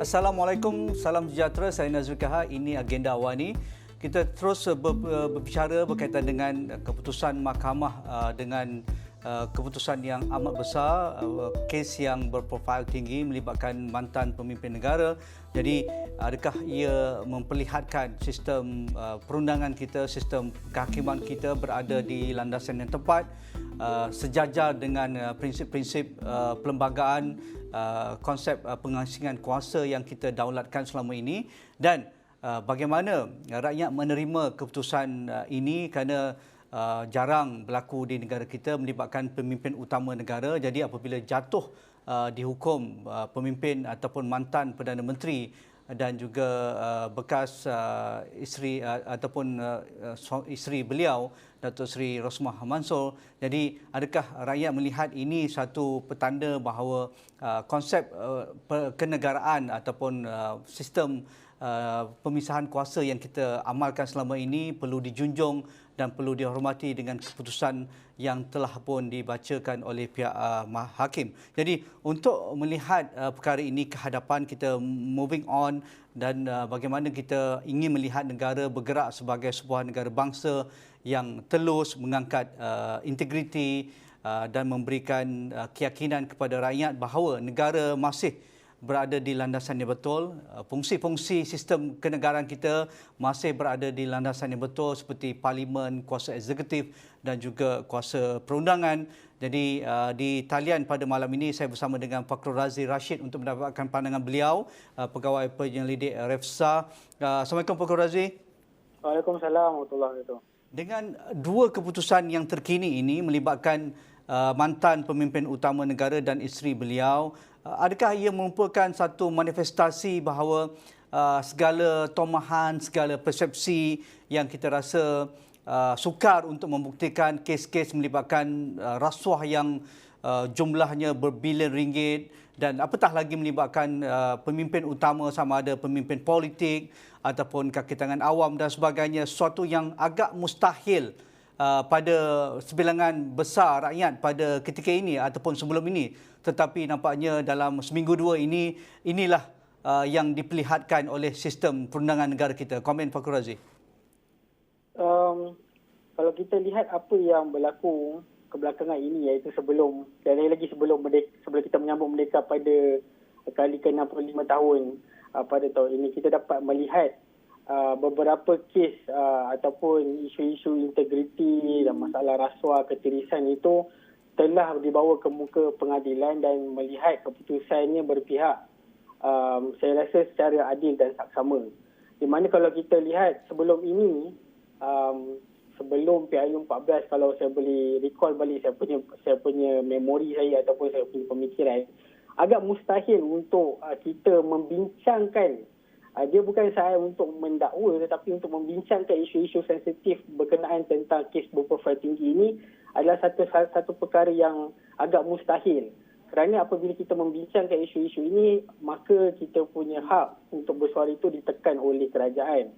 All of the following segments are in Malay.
Assalamualaikum, salam sejahtera. Saya Nazrul Kahar. Ini Agenda Awani. Kita terus berbicara berkaitan dengan keputusan mahkamah dengan keputusan yang amat besar, kes yang berprofil tinggi melibatkan mantan pemimpin negara. Jadi adakah ia memperlihatkan sistem perundangan kita, sistem kehakiman kita berada di landasan yang tepat, sejajar dengan prinsip-prinsip perlembagaan, konsep pengasingan kuasa yang kita daulatkan selama ini, dan bagaimana rakyat menerima keputusan ini kerana jarang berlaku di negara kita melibatkan pemimpin utama negara. Jadi apabila jatuh dihukum pemimpin ataupun mantan Perdana Menteri dan juga bekas isteri ataupun isteri beliau, Datuk Seri Rosmah Mansor. Jadi adakah rakyat melihat ini satu petanda bahawa konsep kenegaraan ataupun sistem pemisahan kuasa yang kita amalkan selama ini perlu dijunjung dan perlu dihormati dengan keputusan yang telah pun dibacakan oleh pihak hakim. Jadi untuk melihat perkara ini ke hadapan, kita moving on, dan bagaimana kita ingin melihat negara bergerak sebagai sebuah negara bangsa yang telus mengangkat integriti dan memberikan keyakinan kepada rakyat bahawa negara masih berada di landasan yang betul, fungsi-fungsi sistem kenegaraan kita masih berada di landasan yang betul seperti parlimen, kuasa eksekutif dan juga kuasa perundangan. Jadi di talian pada malam ini saya bersama dengan Fakrul Razi Rashid untuk mendapatkan pandangan beliau, Pegawai Penyelidik Refsa. Assalamualaikum Fakrul Razi. Waalaikumsalam warahmatullahi wabarakatuh. Dengan dua keputusan yang terkini ini melibatkan mantan pemimpin utama negara dan isteri beliau, adakah ia merupakan satu manifestasi bahawa segala tomahan, segala persepsi yang kita rasa sukar untuk membuktikan kes-kes melibatkan rasuah yang jumlahnya berbilion ringgit, dan apatah lagi melibatkan pemimpin utama sama ada pemimpin politik ataupun kaki tangan awam dan sebagainya, sesuatu yang agak mustahil pada sebilangan besar rakyat pada ketika ini ataupun sebelum ini, tetapi nampaknya dalam seminggu dua ini inilah yang diperlihatkan oleh sistem perundangan negara kita. Komen Fakrul Razi. Kalau kita lihat apa yang berlaku kebelakangan ini, iaitu sebelum dan lagi sebelum kita menyambut merdeka pada kali ke-65 tahun pada tahun ini, kita dapat melihat beberapa kes ataupun isu-isu integriti dan masalah rasuah, ketirisan itu telah dibawa ke muka pengadilan dan melihat keputusannya berpihak, saya rasa secara adil dan saksama. Di mana kalau kita lihat sebelum ini, sebelum PIU 14, kalau saya boleh recall balik saya punya memori saya ataupun saya punya pemikiran, agak mustahil untuk kita membincangkan, dia bukan saya untuk mendakwa tetapi untuk membincangkan isu-isu sensitif berkenaan tentang kes berprofil tinggi ini adalah satu perkara yang agak mustahil. Kerana apabila kita membincangkan isu-isu ini, maka kita punya hak untuk bersuara itu ditekan oleh kerajaan.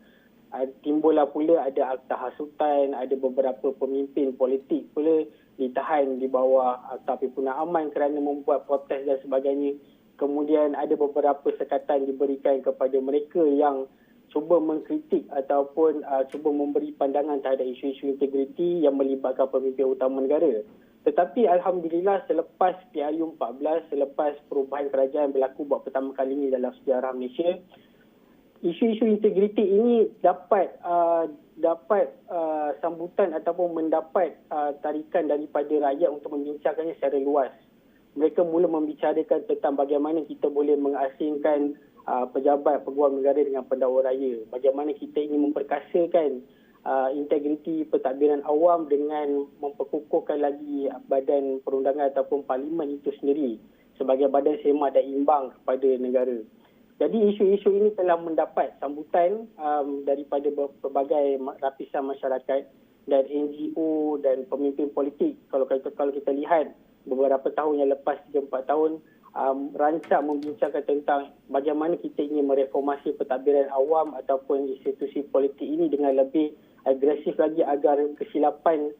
Timbullah pula ada akta hasutan, ada beberapa pemimpin politik pula ditahan di bawah akta pimpinan aman kerana membuat protes dan sebagainya. Kemudian ada beberapa sekatan diberikan kepada mereka yang cuba mengkritik ataupun cuba memberi pandangan terhadap isu-isu integriti yang melibatkan pemimpin utama negara. Tetapi Alhamdulillah, selepas PIU 14, selepas perubahan kerajaan berlaku buat pertama kali ini dalam sejarah Malaysia, isu-isu integriti ini dapat sambutan ataupun mendapat tarikan daripada rakyat untuk membincangkannya secara luas. Mereka mula membicarakan tentang bagaimana kita boleh mengasingkan pejabat peguam negara dengan pendakwa raya. Bagaimana kita ingin memperkasakan integriti pentadbiran awam dengan memperkukuhkan lagi badan perundangan ataupun parlimen itu sendiri sebagai badan semak dan imbang kepada negara. Jadi isu-isu ini telah mendapat sambutan daripada berbagai lapisan masyarakat dan NGO dan pemimpin politik. Kalau kita lihat beberapa tahun yang lepas, 3-4 tahun, rancang membincangkan tentang bagaimana kita ingin mereformasi pentadbiran awam ataupun institusi politik ini dengan lebih agresif lagi agar kesilapan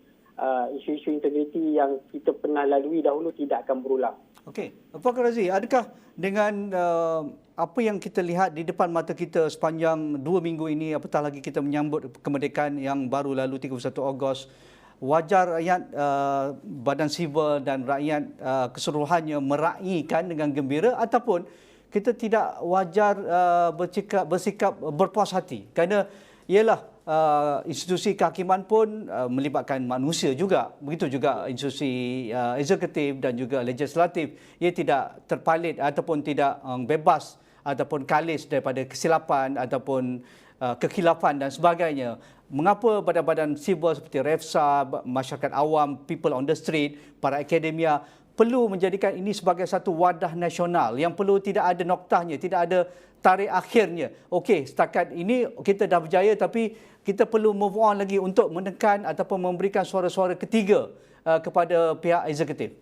isu-isu integriti yang kita pernah lalui dahulu tidak akan berulang. Okey, Puan Razi, adakah dengan apa yang kita lihat di depan mata kita sepanjang 2 minggu ini, apatah lagi kita menyambut kemerdekaan yang baru lalu 31 Ogos, wajar rakyat, badan sivil dan rakyat keseluruhannya meraihkan dengan gembira, ataupun kita tidak wajar bersikap berpuas hati kerana ialah institusi kehakiman pun melibatkan manusia juga. Begitu juga institusi eksekutif dan juga legislatif. Ia tidak terpalit ataupun tidak bebas ataupun kalis daripada kesilapan ataupun kekhilafan dan sebagainya. Mengapa badan-badan sivil seperti REFSA, masyarakat awam, people on the street, para akademia perlu menjadikan ini sebagai satu wadah nasional yang perlu tidak ada noktahnya, tidak ada tarikh akhirnya. Okey, setakat ini kita dah berjaya, tapi kita perlu move on lagi untuk menekan ataupun memberikan suara-suara ketiga kepada pihak eksekutif.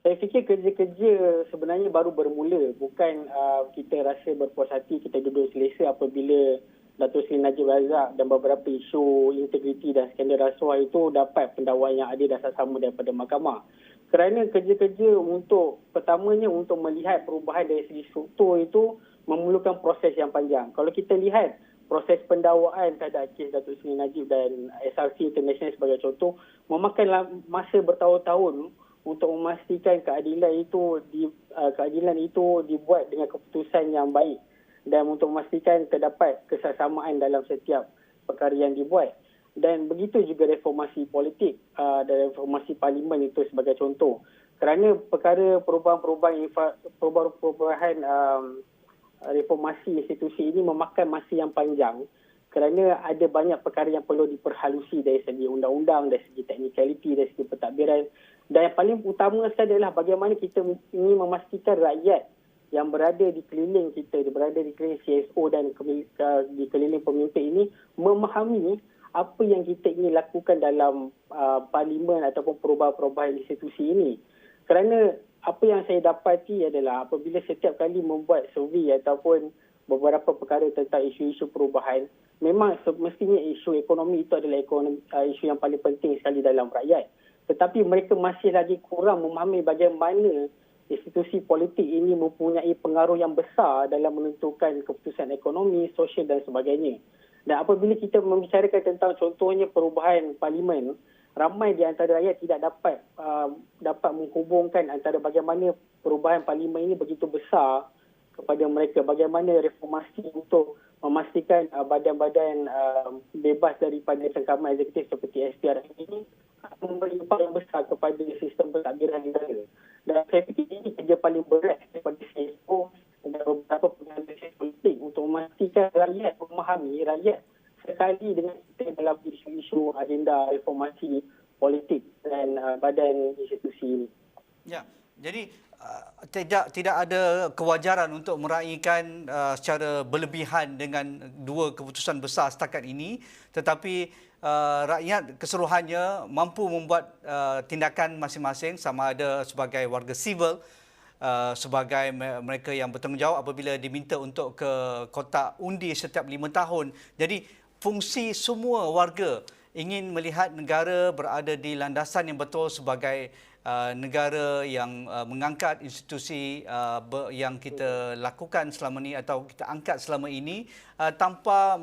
Saya fikir kerja-kerja sebenarnya baru bermula. Bukan kita rasa berpuas hati, kita duduk selesa apabila Dato' Seri Najib Razak dan beberapa isu integriti dan skandal rasuah itu dapat pendakwaan yang adil dan sama daripada mahkamah. Kerana kerja-kerja untuk, pertamanya untuk melihat perubahan dari segi struktur itu memerlukan proses yang panjang. Kalau kita lihat proses pendakwaan terhadap kes Dato' Seri Najib dan SRC International sebagai contoh, memakan masa bertahun-tahun untuk memastikan keadilan itu dibuat dengan keputusan yang baik dan untuk memastikan terdapat kesesamaan dalam setiap perkara yang dibuat. Dan begitu juga reformasi politik dan reformasi parlimen itu sebagai contoh. Kerana perkara perubahan reformasi institusi ini memakan masa yang panjang kerana ada banyak perkara yang perlu diperhalusi dari segi undang-undang, dari segi technicality, dari segi pentadbiran. Dan yang paling utama sekali adalah bagaimana kita ingin memastikan rakyat yang berada di keliling kita, berada di keliling CSO dan di keliling pemimpin ini memahami apa yang kita ingin lakukan dalam parlimen ataupun perubahan-perubahan institusi ini. Kerana apa yang saya dapati adalah apabila setiap kali membuat survey ataupun beberapa perkara tentang isu-isu perubahan, memang semestinya isu ekonomi itu adalah isu yang paling penting sekali dalam rakyat. Tetapi mereka masih lagi kurang memahami bagaimana institusi politik ini mempunyai pengaruh yang besar dalam menentukan keputusan ekonomi, sosial dan sebagainya. Dan apabila kita membicarakan tentang contohnya perubahan parlimen, ramai di antara rakyat tidak dapat menghubungkan antara bagaimana perubahan parlimen ini begitu besar kepada mereka, bagaimana reformasi untuk memastikan badan-badan bebas daripada cengkaman eksekutif seperti SPR ini memberi impak yang besar kepada sistem pentadbiran negara. Dan saya fikir ini kerja paling berat daripada CSO dan beberapa pengalis politik untuk memastikan rakyat memahami, rakyat sekali dengan kita dalam isu-isu agenda reformasi politik dan badan institusi ini. Ya, jadi tidak ada kewajaran untuk meraihkan secara berlebihan dengan dua keputusan besar setakat ini, tetapi rakyat keseluruhannya mampu membuat tindakan masing-masing, sama ada sebagai warga sivil, sebagai mereka yang bertanggungjawab apabila diminta untuk ke kotak undi setiap 5 tahun. Jadi fungsi semua warga ingin melihat negara berada di landasan yang betul sebagai negara yang mengangkat institusi yang kita lakukan selama ini atau kita angkat selama ini tanpa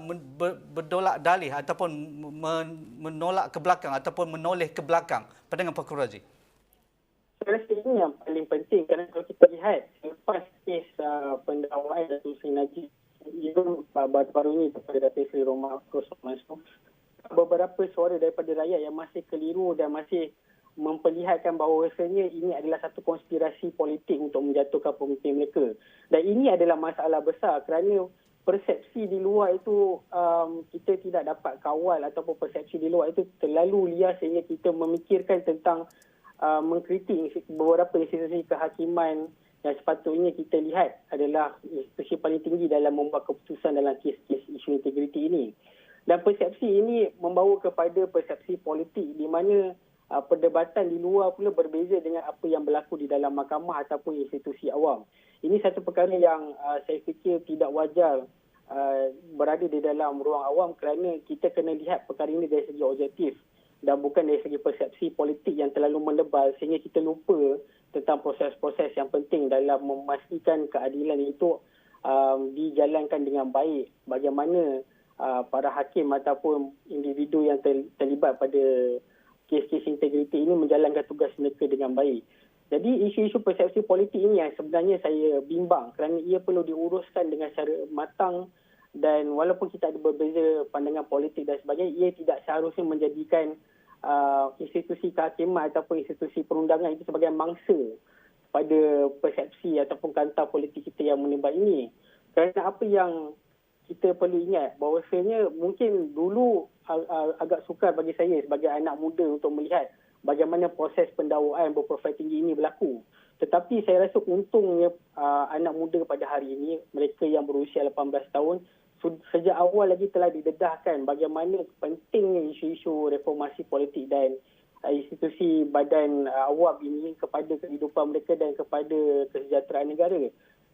berdolak dalih ataupun menolak ke belakang ataupun menoleh ke belakang. Pandangan Pak Razi. Saya rasa ini yang paling penting kerana kalau kita lihat selepas kes pendakwaan Dato' Seri Najib baru-baru ini kepada Dato' Seri Romah Rosman, beberapa suara daripada rakyat yang masih keliru dan masih memperlihatkan bahawa rasanya ini adalah satu konspirasi politik untuk menjatuhkan pemimpin mereka. Dan ini adalah masalah besar kerana persepsi di luar itu kita tidak dapat kawal ataupun persepsi di luar itu terlalu liar sehingga kita memikirkan tentang mengkritik beberapa institusi kehakiman yang sepatutnya kita lihat adalah institusi paling tinggi dalam membuat keputusan dalam kes-kes isu integriti ini. Dan persepsi ini membawa kepada persepsi politik di mana perdebatan di luar pula berbeza dengan apa yang berlaku di dalam mahkamah ataupun institusi awam. Ini satu perkara yang saya fikir tidak wajar berada di dalam ruang awam kerana kita kena lihat perkara ini dari segi objektif. dan bukan dari segi persepsi politik yang terlalu menebal sehingga kita lupa tentang proses-proses yang penting dalam memastikan keadilan itu dijalankan dengan baik. Bagaimana para hakim ataupun individu yang terlibat pada kes-kes integriti ini menjalankan tugas mereka dengan baik. Jadi isu-isu persepsi politik ini yang sebenarnya saya bimbang kerana ia perlu diuruskan dengan secara matang, dan walaupun kita ada berbeza pandangan politik dan sebagainya, ia tidak seharusnya menjadikan institusi kehakiman ataupun institusi perundangan itu sebagai mangsa pada persepsi ataupun kanta politik kita yang menimba ini. Kerana apa yang kita perlu ingat, bahawasanya mungkin dulu agak sukar bagi saya sebagai anak muda untuk melihat bagaimana proses pendakwaan berprofil tinggi ini berlaku. Tetapi saya rasa untungnya anak muda pada hari ini, mereka yang berusia 18 tahun, sejak awal lagi telah didedahkan bagaimana pentingnya isu-isu reformasi politik dan institusi badan awam ini kepada kehidupan mereka dan kepada kesejahteraan negara.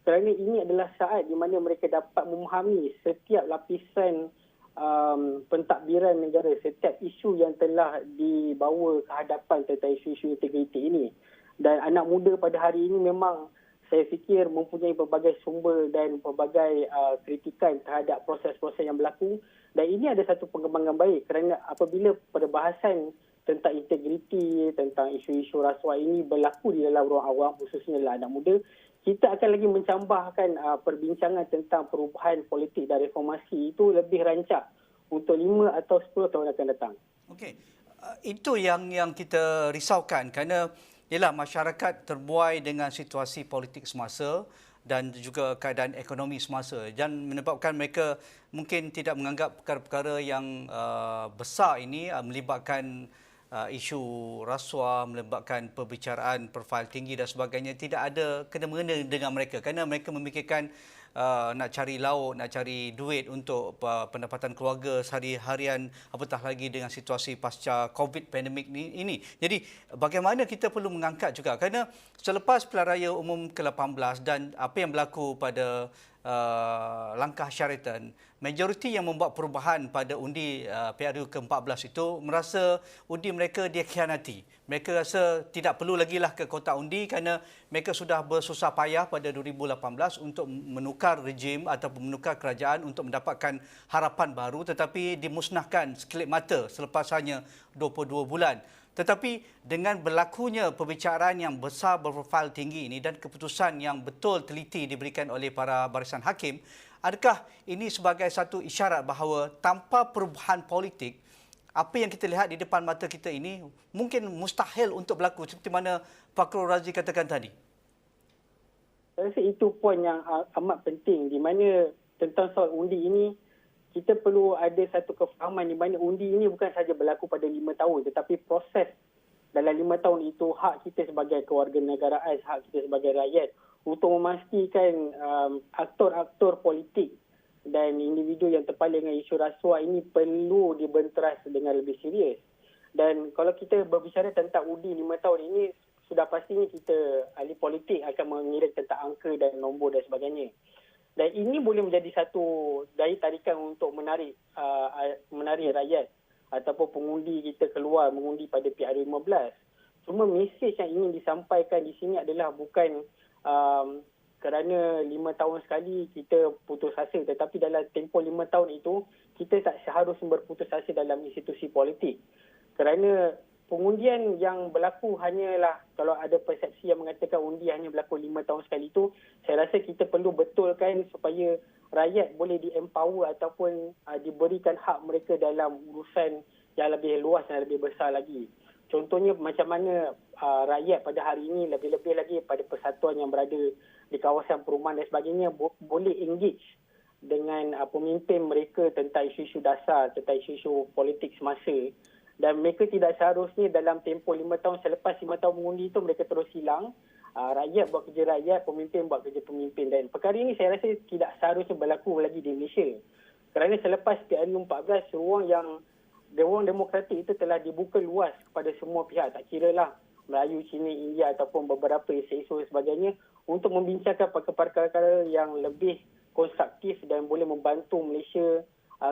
Kerana ini adalah saat di mana mereka dapat memahami setiap lapisan pentadbiran negara, setiap isu yang telah dibawa ke hadapan tentang isu-isu integriti ini. Dan anak muda pada hari ini memang saya fikir mempunyai berbagai sumber dan berbagai kritikan terhadap proses-proses yang berlaku, dan ini ada satu pengembangan baik kerana apabila perbahasan tentang integriti, tentang isu-isu rasuah ini berlaku di dalam ruang awam, khususnya adalah anak muda, kita akan lagi mencambahkan perbincangan tentang perubahan politik dan reformasi itu lebih rancak untuk 5 atau 10 tahun akan datang. Okey. Itu yang kita risaukan kerana ialah masyarakat terbuai dengan situasi politik semasa dan juga keadaan ekonomi semasa, dan menyebabkan mereka mungkin tidak menganggap perkara-perkara yang besar ini melibatkan isu rasuah, melibatkan perbicaraan profil tinggi dan sebagainya, tidak ada kena-mengena dengan mereka kerana mereka memikirkan nak cari lauk, nak cari duit untuk pendapatan keluarga sehari-harian, apatah lagi dengan situasi pasca COVID pandemik ini. Jadi bagaimana kita perlu mengangkat juga kerana selepas pilihan raya umum ke-18 dan apa yang berlaku pada langkah Sheraton, majoriti yang membuat perubahan pada undi PRU ke-14 itu merasa undi mereka dikhianati. Mereka rasa tidak perlu lagi lah ke kotak undi kerana mereka sudah bersusah payah pada 2018 untuk menukar rejim ataupun menukar kerajaan untuk mendapatkan harapan baru, tetapi dimusnahkan sekelip mata selepas hanya 22 bulan. Tetapi dengan berlakunya perbicaraan yang besar berprofil tinggi ini dan keputusan yang betul teliti diberikan oleh para barisan hakim, adakah ini sebagai satu isyarat bahawa tanpa perubahan politik, apa yang kita lihat di depan mata kita ini mungkin mustahil untuk berlaku seperti mana Fakrul Razi katakan tadi? Saya rasa itu poin yang amat penting di mana tentang soal undi ini kita perlu ada satu kefahaman di mana undi ini bukan sahaja berlaku pada 5 tahun, tetapi proses dalam 5 tahun itu hak kita sebagai kewarganegaraan, hak kita sebagai rakyat untuk memastikan aktor-aktor politik dan individu yang terpaling dengan isu rasuah ini perlu dibenteras dengan lebih serius. Dan kalau kita berbicara tentang undi 5 tahun ini, sudah pastinya kita ahli politik akan mengira tentang angka dan nombor dan sebagainya. Dan ini boleh menjadi satu daya tarikan untuk menarik rakyat ataupun pengundi kita keluar mengundi pada PRU 15. Cuma mesej yang ingin disampaikan di sini adalah bukan kerana 5 tahun sekali kita putus asa, tetapi dalam tempoh 5 tahun itu kita tak seharusnya berputus asa dalam institusi politik. Kerana pengundian yang berlaku hanyalah, kalau ada persepsi yang mengatakan undi hanya berlaku 5 tahun sekali itu, saya rasa kita perlu betulkan supaya rakyat boleh di-empower ataupun diberikan hak mereka dalam urusan yang lebih luas dan lebih besar lagi. Contohnya macam mana rakyat pada hari ini, lebih-lebih lagi pada persatuan yang berada di kawasan perumahan dan sebagainya, boleh engage dengan pemimpin mereka tentang isu-isu dasar, tentang isu-isu politik semasa. Dan mereka tidak seharusnya dalam tempoh 5 tahun selepas 5 tahun mengundi itu mereka terus hilang. Rakyat buat kerja rakyat, pemimpin buat kerja pemimpin. Dan perkara ini saya rasa tidak seharusnya berlaku lagi di Malaysia. Kerana selepas PRU 14, ruang demokratik itu telah dibuka luas kepada semua pihak. Tak kira lah Melayu, Cina, India ataupun beberapa isu-isu dan sebagainya untuk membincangkan perkara-perkara yang lebih konstruktif dan boleh membantu Malaysia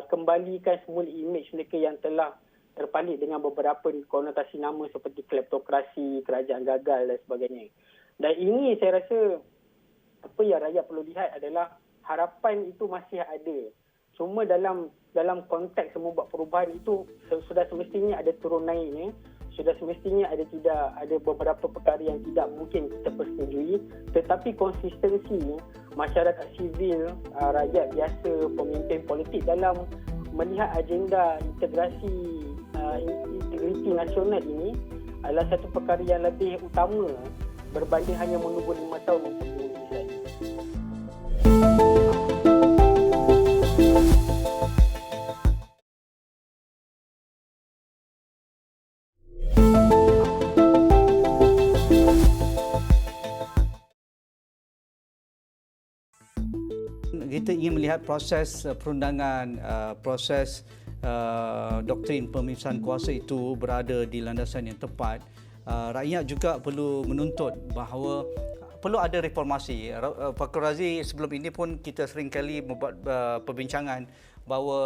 kembalikan semula imej mereka yang telah terpalit dengan beberapa konotasi nama seperti kleptokrasi, kerajaan gagal dan sebagainya. Dan ini saya rasa apa yang rakyat perlu lihat adalah harapan itu masih ada. Cuma dalam konteks membuat perubahan itu sudah semestinya ada turun naiknya. Sudah semestinya ada beberapa perkara yang tidak mungkin kita persetujui, tetapi konsistensi masyarakat sivil, rakyat biasa, pemimpin politik dalam melihat agenda integriti nasional ini adalah satu perkara yang lebih utama berbanding hanya menunggu 5 tahun untuk diselesaikan. Kita ingin melihat proses perundangan, proses doktrin pemisahan kuasa itu berada di landasan yang tepat. Rakyat juga perlu menuntut bahawa perlu ada reformasi. Pak Razi, sebelum ini pun kita seringkali membuat perbincangan bahawa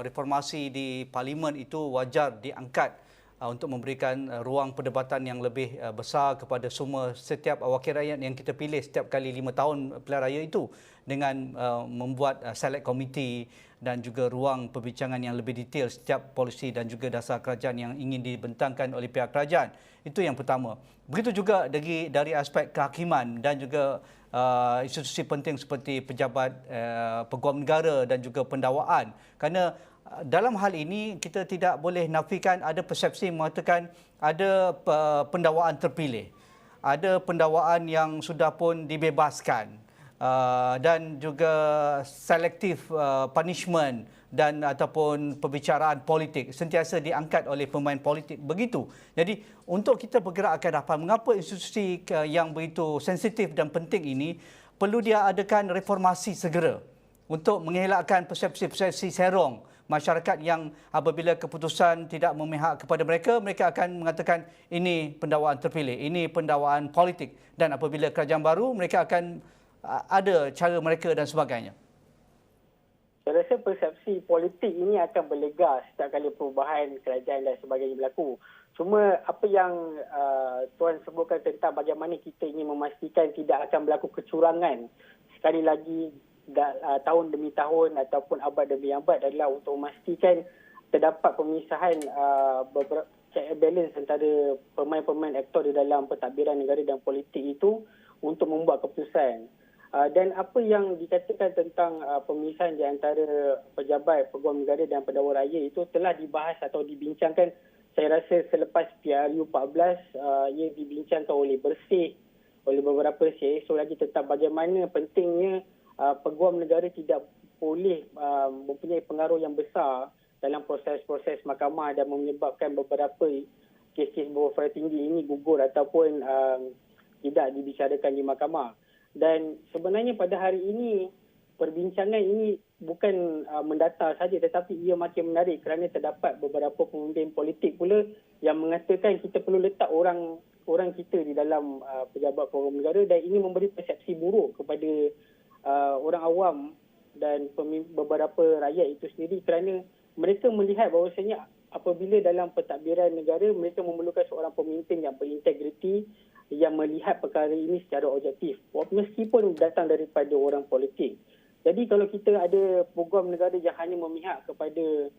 reformasi di Parlimen itu wajar diangkat untuk memberikan ruang perdebatan yang lebih besar kepada setiap wakil rakyat yang kita pilih setiap kali 5 tahun pilihan raya itu, dengan membuat select committee dan juga ruang perbincangan yang lebih detail setiap polisi dan juga dasar kerajaan yang ingin dibentangkan oleh pihak kerajaan. Itu yang pertama. Begitu juga dari aspek kehakiman dan juga institusi penting seperti pejabat peguam negara dan juga pendakwaan. Kerana dalam hal ini kita tidak boleh nafikan ada persepsi mengatakan ada pendakwaan terpilih, ada pendakwaan yang sudah pun dibebaskan, dan juga selective punishment dan ataupun perbicaraan politik sentiasa diangkat oleh pemain politik begitu. Jadi untuk kita bergerak ke hadapan, mengapa institusi yang begitu sensitif dan penting ini perlu dia adakan reformasi segera untuk mengelakkan persepsi-persepsi serong masyarakat yang apabila keputusan tidak memihak kepada mereka, mereka akan mengatakan ini pendakwaan terpilih, ini pendakwaan politik, dan apabila kerajaan baru mereka akan ada cara mereka dan sebagainya. Saya rasa persepsi politik ini akan berlegar setiap kali perubahan kerajaan dan sebagainya berlaku. Cuma apa yang Tuan sebutkan tentang bagaimana kita ingin memastikan tidak akan berlaku kecurangan sekali lagi tahun demi tahun ataupun abad demi abad adalah untuk memastikan terdapat pemisahan beberapa check and balance antara pemain-pemain aktor di dalam pentadbiran negara dan politik itu untuk membuat keputusan. Dan apa yang dikatakan tentang pemisahan di antara pejabat peguam negara dan pendakwa raya itu telah dibahas atau dibincangkan, saya rasa selepas PRU 14 ia dibincangkan oleh Bersih, oleh beberapa CSO lagi tentang bagaimana pentingnya peguam negara tidak boleh mempunyai pengaruh yang besar dalam proses-proses mahkamah dan menyebabkan beberapa kes-kes berwafat tinggi ini gugur ataupun tidak dibicarakan di mahkamah. Dan sebenarnya pada hari ini perbincangan ini bukan mendata saja, tetapi ia makin menarik kerana terdapat beberapa pemimpin politik pula yang mengatakan kita perlu letak orang kita di dalam pejabat peguam negara, dan ini memberi persepsi buruk kepada orang awam dan beberapa rakyat itu sendiri, kerana mereka melihat bahawasanya apabila dalam pentadbiran negara mereka memerlukan seorang pemimpin yang berintegriti, yang melihat perkara ini secara objektif meskipun datang daripada orang politik. Jadi kalau kita ada peguam negara yang hanya memihak kepada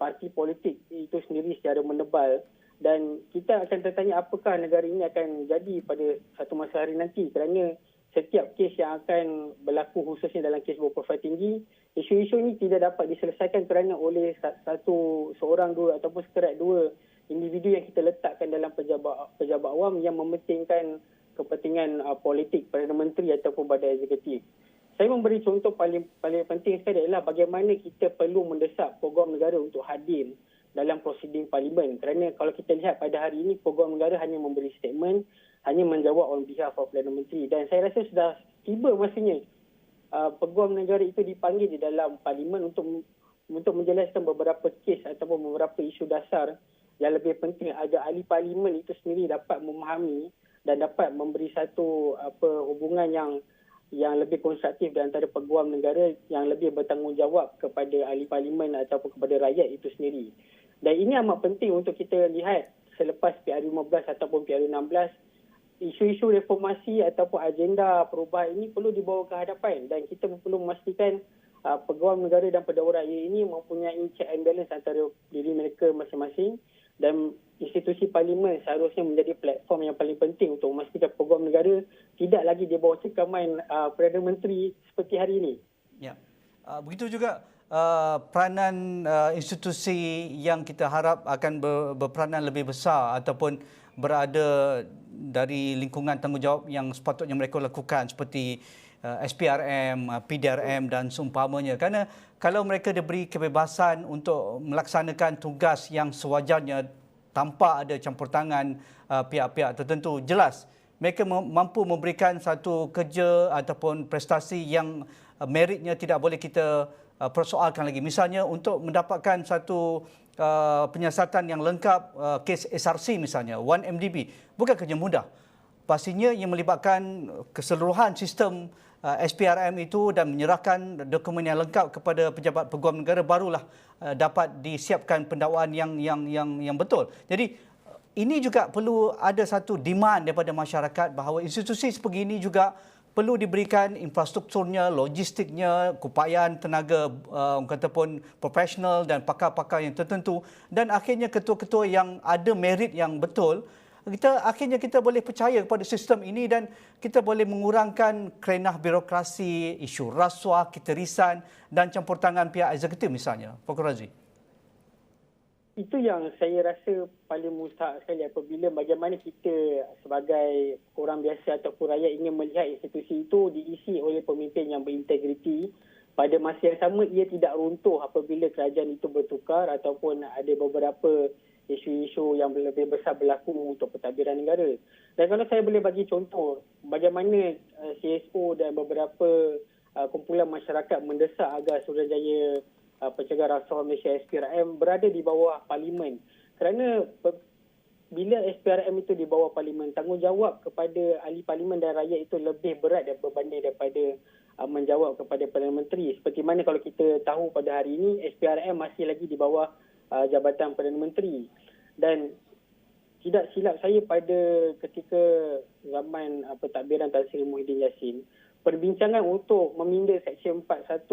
parti politik itu sendiri secara menebal, dan kita akan tertanya apakah negara ini akan jadi pada satu masa hari nanti, kerana setiap kes yang akan berlaku khususnya dalam kes berprofil tinggi, isu-isu ini tidak dapat diselesaikan kerana oleh seorang dua ataupun sekerat dua individu yang kita letakkan dalam pejabat awam yang mementingkan kepentingan politik Perdana Menteri ataupun Badan Eksekutif. Saya memberi contoh paling penting sekali adalah bagaimana kita perlu mendesak peguam negara untuk hadir dalam prosiding Parlimen, kerana kalau kita lihat pada hari ini peguam negara hanya memberi statement, hanya menjawab on behalf of Perdana Menteri, dan saya rasa sudah tiba masanya peguam negara itu dipanggil di dalam Parlimen untuk menjelaskan beberapa kes ataupun beberapa isu dasar yang lebih penting agar ahli Parlimen itu sendiri dapat memahami dan dapat memberi satu hubungan yang lebih konstruktif di antara peguam negara yang lebih bertanggungjawab kepada ahli Parlimen ataupun kepada rakyat itu sendiri. Dan ini amat penting untuk kita lihat selepas PRU15 ataupun PRU16, isu-isu reformasi ataupun agenda perubahan ini perlu dibawa ke hadapan dan kita perlu memastikan pegawai negara dan pendahulu rakyat ini mempunyai check and balance antara diri mereka masing-masing, dan institusi parlimen seharusnya menjadi platform yang paling penting untuk memastikan pegawai negara tidak lagi di bawah cekaman Perdana Menteri seperti hari ini. Ya. Begitu juga peranan institusi yang kita harap akan berperanan lebih besar ataupun berada dari lingkungan tanggungjawab yang sepatutnya mereka lakukan seperti SPRM, PDRM dan seumpamanya. Kerana kalau mereka diberi kebebasan untuk melaksanakan tugas yang sewajarnya tanpa ada campur tangan pihak-pihak tertentu, jelas mereka mampu memberikan satu kerja ataupun prestasi yang meritnya tidak boleh kita persoalkan lagi. Misalnya untuk mendapatkan satu penyiasatan yang lengkap kes SRC misalnya, 1MDB, bukan kerja mudah. Pastinya yang melibatkan keseluruhan sistem SPRM itu dan menyerahkan dokumen yang lengkap kepada pejabat peguam negara, barulah dapat disiapkan pendakwaan yang betul. Jadi ini juga perlu ada satu demand daripada masyarakat bahawa institusi seperti ini juga perlu diberikan infrastrukturnya, logistiknya, keupayaan tenaga orang kata pun profesional dan pakar-pakar yang tertentu, dan akhirnya ketua-ketua yang ada merit yang betul. Akhirnya kita boleh percaya kepada sistem ini dan kita boleh mengurangkan kerenah birokrasi, isu rasuah, ketirisan dan campur tangan pihak eksekutif misalnya. Pak Razi. Itu yang saya rasa paling mustahak sekali apabila bagaimana kita sebagai orang biasa ataupun rakyat ingin melihat institusi itu diisi oleh pemimpin yang berintegriti. Pada masa yang sama ia tidak runtuh apabila kerajaan itu bertukar ataupun ada beberapa isu-isu yang lebih besar berlaku untuk pentadbiran negara. Dan kalau saya boleh bagi contoh bagaimana CSO dan beberapa kumpulan masyarakat mendesak agar Suruhanjaya Pencegah Rasuah Malaysia SPRM berada di bawah parlimen. Kerana bila SPRM itu di bawah parlimen, tanggungjawab kepada ahli parlimen dan rakyat itu lebih berat berbanding daripada menjawab kepada Perdana Menteri. Seperti mana kalau kita tahu pada hari ini SPRM masih lagi di bawah Jabatan Perdana Menteri. Dan tidak silap saya pada ketika zaman pentadbiran Tan Sri Muhyiddin Yassin, perbincangan untuk meminda Seksyen 41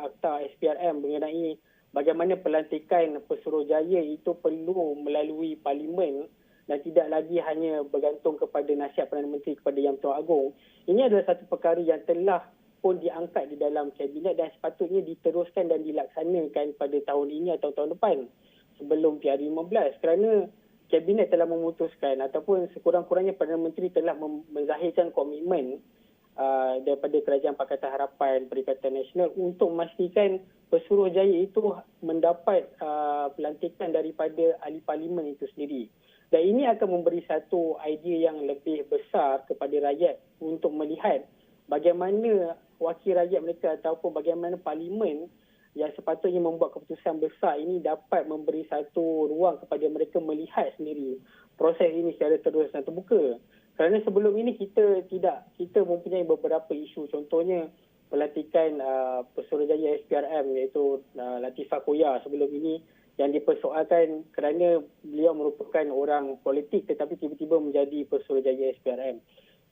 Akta SPRM mengenai bagaimana pelantikan Pesuruhjaya itu perlu melalui parlimen dan tidak lagi hanya bergantung kepada nasihat Perdana Menteri kepada Yang Pertuan Agong. Ini adalah satu perkara yang telah pun diangkat di dalam kabinet dan sepatutnya diteruskan dan dilaksanakan pada tahun ini atau tahun depan sebelum PRU15, kerana kabinet telah memutuskan ataupun sekurang-kurangnya Perdana Menteri telah menzahirkan komitmen daripada Kerajaan Pakatan Harapan Perikatan Nasional untuk memastikan Pesuruhjaya itu mendapat pelantikan daripada ahli parlimen itu sendiri. Dan ini akan memberi satu idea yang lebih besar kepada rakyat untuk melihat bagaimana wakil rakyat mereka ataupun bagaimana parlimen yang sepatutnya membuat keputusan besar ini dapat memberi satu ruang kepada mereka melihat sendiri proses ini secara terus dan terbuka. Kerana sebelum ini kita mempunyai beberapa isu, contohnya pelantikan Pesuruhjaya SPRM iaitu Latifah Koya sebelum ini yang dipersoalkan kerana beliau merupakan orang politik tetapi tiba-tiba menjadi Pesuruhjaya SPRM.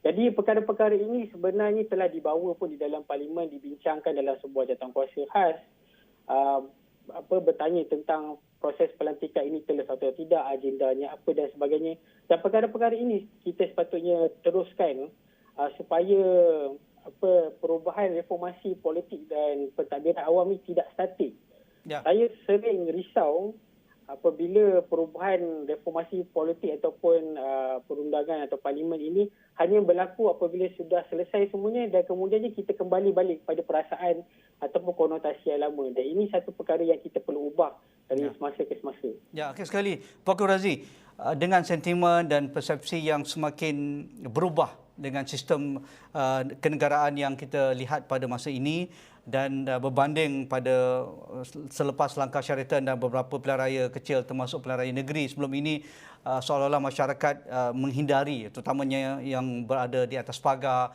Jadi perkara-perkara ini sebenarnya telah dibawa pun di dalam parlimen, dibincangkan dalam sebuah jawatankuasa khas. Bertanya tentang proses pelantikan ini telah atau tidak, agendanya apa dan sebagainya. Dan perkara-perkara ini kita sepatutnya teruskan supaya perubahan reformasi politik dan pentadbiran awam ini tidak statik. Ya. Saya sering risau apabila perubahan reformasi politik ataupun perundangan atau parlimen ini hanya berlaku apabila sudah selesai semuanya dan kemudiannya kita kembali balik pada perasaan ataupun konotasi yang lama. Dan ini satu perkara yang kita perlu ubah dari semasa ke semasa. Ya, akhir sekali, Pak Razi, dengan sentimen dan persepsi yang semakin berubah dengan sistem kenegaraan yang kita lihat pada masa ini dan berbanding pada selepas langkah syariatan dan beberapa pilihan raya kecil termasuk pilihan raya negeri sebelum ini, seolah-olah masyarakat menghindari, terutamanya yang berada di atas pagar,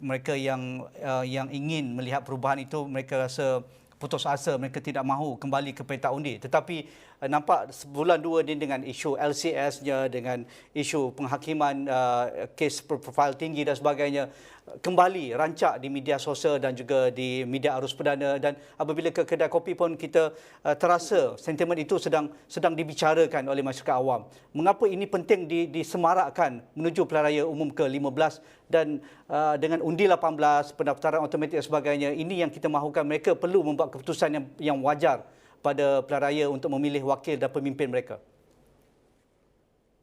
mereka yang ingin melihat perubahan itu mereka rasa putus asa, mereka tidak mahu kembali ke petak undi. Tetapi nampak sebulan dua ini dengan isu LCS-nya, dengan isu penghakiman kes profil tinggi dan sebagainya, kembali rancak di media sosial dan juga di media arus perdana, dan apabila ke kedai kopi pun kita terasa sentimen itu sedang dibicarakan oleh masyarakat awam. Mengapa ini penting disemarakkan menuju pilihan raya umum ke-15 dan dengan undi 18, pendaftaran automatik dan sebagainya, ini yang kita mahukan mereka perlu membuat keputusan yang wajar pada pilihan raya untuk memilih wakil dan pemimpin mereka.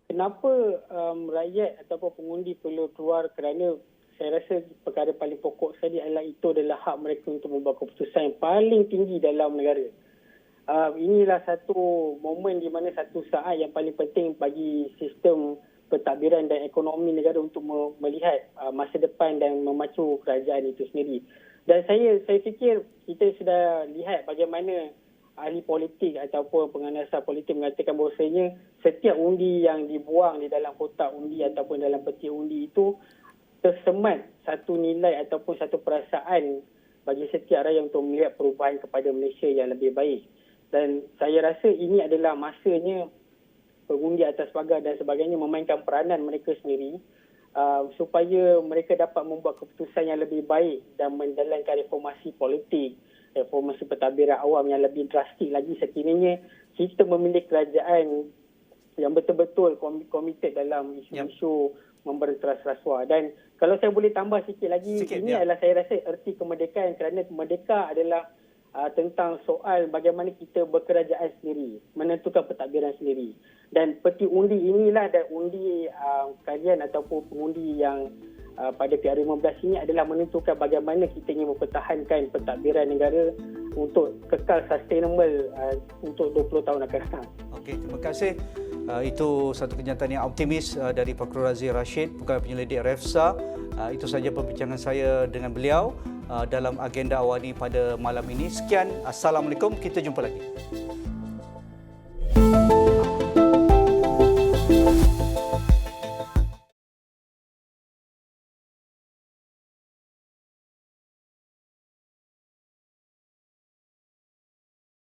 Kenapa rakyat ataupun pengundi perlu keluar? Kerana saya rasa perkara paling pokok sekali adalah hak mereka untuk membuat keputusan yang paling tinggi dalam negara. Inilah satu momen di mana satu saat yang paling penting bagi sistem pentadbiran dan ekonomi negara untuk melihat masa depan dan memacu kerajaan itu sendiri. Dan saya fikir kita sudah lihat bagaimana ahli politik ataupun penganalisis politik mengatakan bahawasanya setiap undi yang dibuang di dalam kotak undi ataupun dalam peti undi itu tersemat satu nilai ataupun satu perasaan bagi setiap rakyat untuk melihat perubahan kepada Malaysia yang lebih baik. Dan saya rasa ini adalah masanya pengundi atas pagar dan sebagainya memainkan peranan mereka sendiri supaya mereka dapat membuat keputusan yang lebih baik dan menjalankan reformasi politik, reformasi pentadbiran awam yang lebih drastik lagi sekiranya kita memilih kerajaan yang betul-betul komited dalam isu-isu memberantas rasuah. Dan kalau saya boleh tambah sikit lagi, adalah saya rasa erti kemerdekaan, kerana merdeka adalah tentang soal bagaimana kita berkerajaan sendiri, menentukan pentadbiran sendiri. Dan peti undi inilah, dan undi kalian ataupun pengundi yang pada PR15 ini adalah menentukan bagaimana kita ingin mempertahankan pentadbiran negara untuk kekal sustainable untuk 20 tahun akan datang. Okey, terima kasih. Itu satu kenyataan yang optimis dari Pak Razif Rashid, Pegawai Penyelidik Refsa. Itu saja perbincangan saya dengan beliau dalam agenda awani pada malam ini. Sekian, Assalamualaikum, kita jumpa lagi.